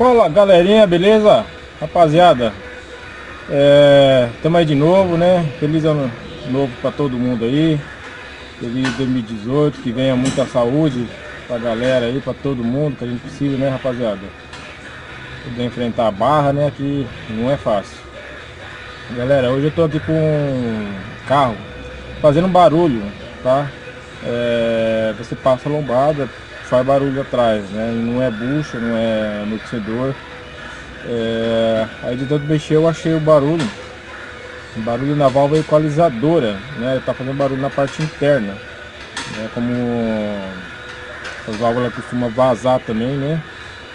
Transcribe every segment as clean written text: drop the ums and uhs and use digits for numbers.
Fala galerinha, beleza? Rapaziada, tamo aí de novo, né? Feliz ano novo pra todo mundo aí. Feliz 2018, que venha muita saúde pra galera aí, pra todo mundo que a gente precisa, né, rapaziada? Poder enfrentar a barra, né, que não é fácil. Galera, hoje eu tô aqui com um carro fazendo barulho, tá? Você passa a lombada, faz barulho atrás, né? Não é bucha, não é amortecedor. Aí de tanto mexer eu achei o barulho na válvula equalizadora, né? Tá fazendo barulho na parte interna, né? Como as válvulas costumam vazar também, né?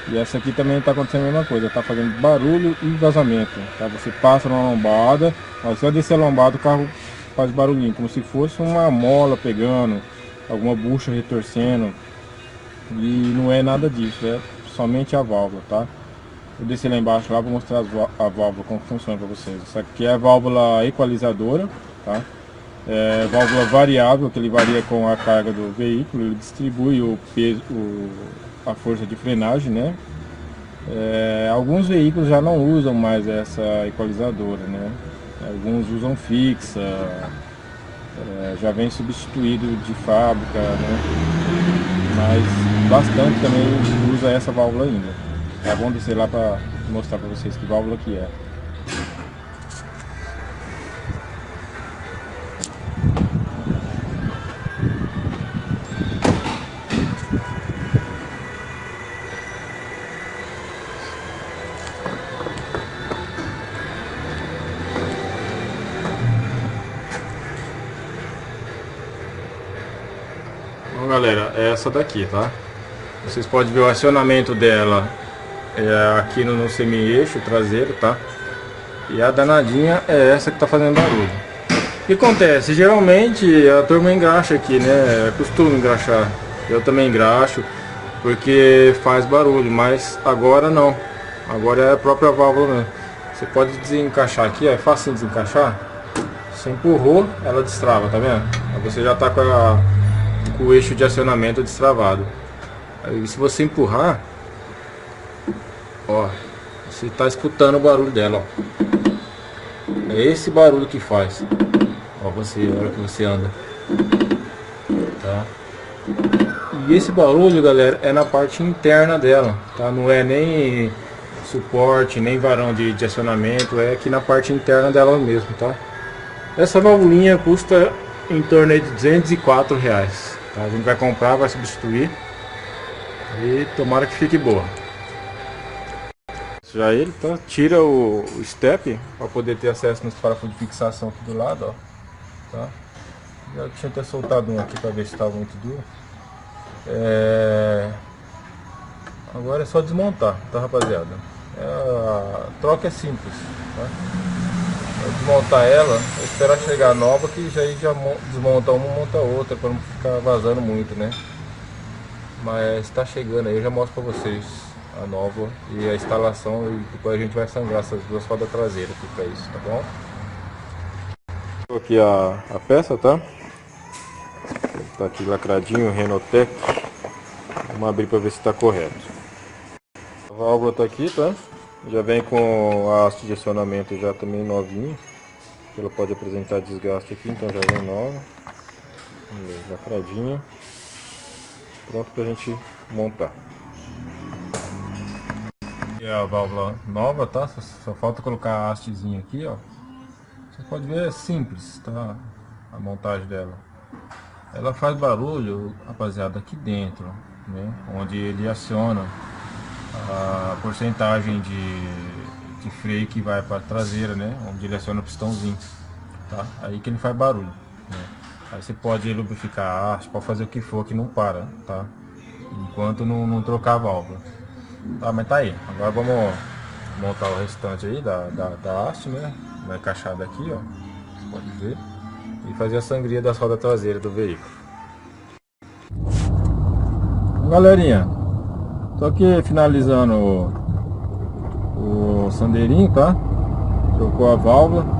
E essa aqui também tá acontecendo a mesma coisa, tá fazendo barulho e vazamento, tá? Você passa numa lombada, aí você vai descer a lombada, o carro faz barulhinho, como se fosse uma mola pegando, alguma bucha retorcendo. E não é nada disso, é somente a válvula, tá? Vou descer lá embaixo, lá vou mostrar a válvula, como funciona para vocês. Essa aqui é a válvula equalizadora, tá? É válvula variável, que ele varia com a carga do veículo, ele distribui o peso, a força de frenagem, né? Alguns veículos já não usam mais essa equalizadora, né? Alguns usam fixa, já vem substituído de fábrica, né? Mas bastante também usa essa válvula ainda. É bom descer lá para mostrar para vocês que válvula que é. Bom, galera, é essa daqui, tá? Vocês podem ver o acionamento dela aqui no semi-eixo traseiro, tá? E a danadinha é essa que tá fazendo barulho. O que acontece? Geralmente a turma engraxa aqui, né? Costuma engraxar. Eu também engraxo porque faz barulho, mas agora não. Agora é a própria válvula mesmo. Você pode desencaixar aqui, é fácil desencaixar. Você empurrou, ela destrava, tá vendo? Aí você já tá com o eixo de acionamento destravado. Aí se você empurrar, ó, você está escutando o barulho dela, ó. É esse barulho que faz, ó, a hora que você anda, tá? E esse barulho, galera, é na parte interna dela, tá? Não é nem suporte, nem varão de acionamento, é aqui na parte interna dela mesmo, tá? Essa valvulinha custa em torno de R$204, tá? A gente vai comprar, vai substituir. E tomara que fique boa. Já ele, tá? Tira o step para poder ter acesso nos parafusos de fixação aqui do lado, ó. Tá? Já tinha até soltado um aqui para ver se estava muito duro. Agora é só desmontar, tá, rapaziada? A troca é simples, tá? Vou desmontar ela, vou esperar chegar a nova, que já desmonta uma, monta outra, para não ficar vazando muito, né? Mas está chegando aí, eu já mostro para vocês a nova e a instalação, e depois a gente vai sangrar essas duas rodas traseiras aqui para isso, tá bom? Aqui a peça, tá? Tá aqui lacradinho, Renotec. Vamos abrir para ver se está correto. A válvula tá aqui, tá? Já vem com a haste de acionamento já também novinha. Ela pode apresentar desgaste aqui, então já vem nova. Lacradinha. Pronto pra gente montar. E a válvula nova, tá? Só falta colocar a hastezinha aqui, ó. Você pode ver, é simples, tá? A montagem dela. Ela faz barulho, rapaziada, aqui dentro, né? Onde ele aciona a porcentagem de freio que vai para a traseira, né? Onde ele aciona o pistãozinho, tá? Aí que ele faz barulho, né? Aí você pode lubrificar a haste, pode fazer o que for que não para, tá? Enquanto não trocar a válvula. Tá, mas tá aí. Agora vamos montar o restante aí da haste, né? Vai encaixar daqui, ó. Você pode ver. E fazer a sangria das rodas traseiras do veículo. Galerinha, tô aqui finalizando o sandeirinho, tá? Trocou a válvula.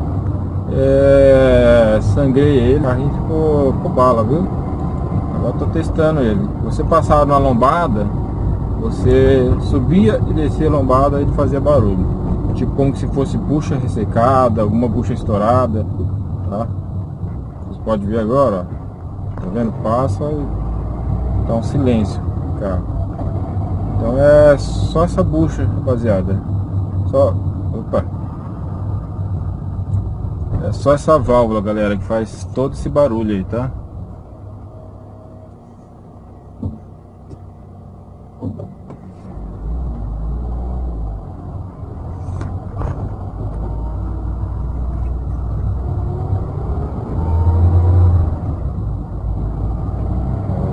Sangrei ele, o carrinho ficou bala, viu? Agora tô testando ele. Você passar na lombada, você subia e descia a lombada e ele fazia barulho, tipo como se fosse bucha ressecada, alguma bucha estourada, tá? Vocês podem ver agora, ó. Tá vendo? Passa e dá um silêncio no carro. Então é só essa bucha, rapaziada. É só essa válvula, galera, que faz todo esse barulho aí, tá?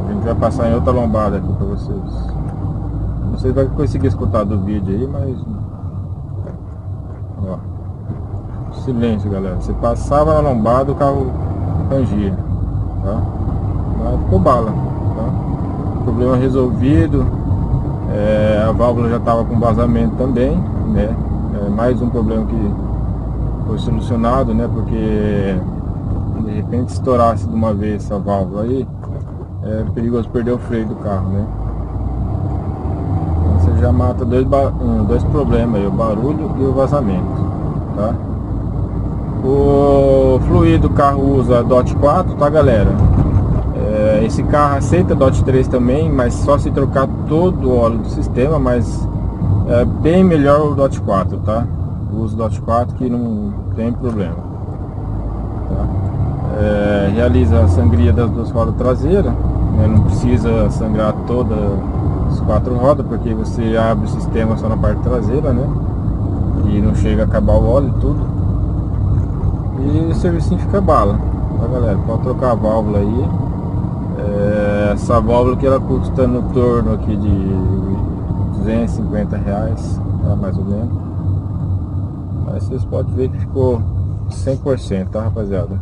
A gente vai passar em outra lombada aqui pra vocês. Não sei se vai conseguir escutar do vídeo aí, mas... Ó. Silêncio, galera. Você passava na lombada, o carro rangia, tá? Mas ficou bala, tá? Problema resolvido. A válvula já estava com vazamento também, né? Mais um problema que foi solucionado, né? Porque de repente estourasse de uma vez essa válvula aí, é perigoso perder o freio do carro, né? Então você já mata dois problemas aí, o barulho e o vazamento, tá? O fluido do carro usa DOT 4, tá, galera? Esse carro aceita DOT 3 também, mas só se trocar todo o óleo do sistema, mas é bem melhor o DOT 4, tá? Uso DOT 4 que não tem problema, tá? Realiza a sangria das duas rodas traseiras, né? Não precisa sangrar todas as 4 rodas, porque você abre o sistema só na parte traseira, né? E não chega a acabar o óleo e tudo. E o serviço fica bala, tá, galera? Pode trocar a válvula aí. Essa válvula que ela custa no torno aqui de R$250, tá, mais ou menos. Mas vocês podem ver que ficou 100%, tá, rapaziada?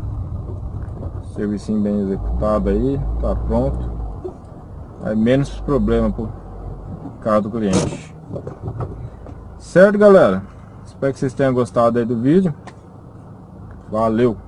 Serviço bem executado aí, tá pronto. Aí menos problema pro carro do cliente. Certo, galera? Espero que vocês tenham gostado aí do vídeo. Valeu!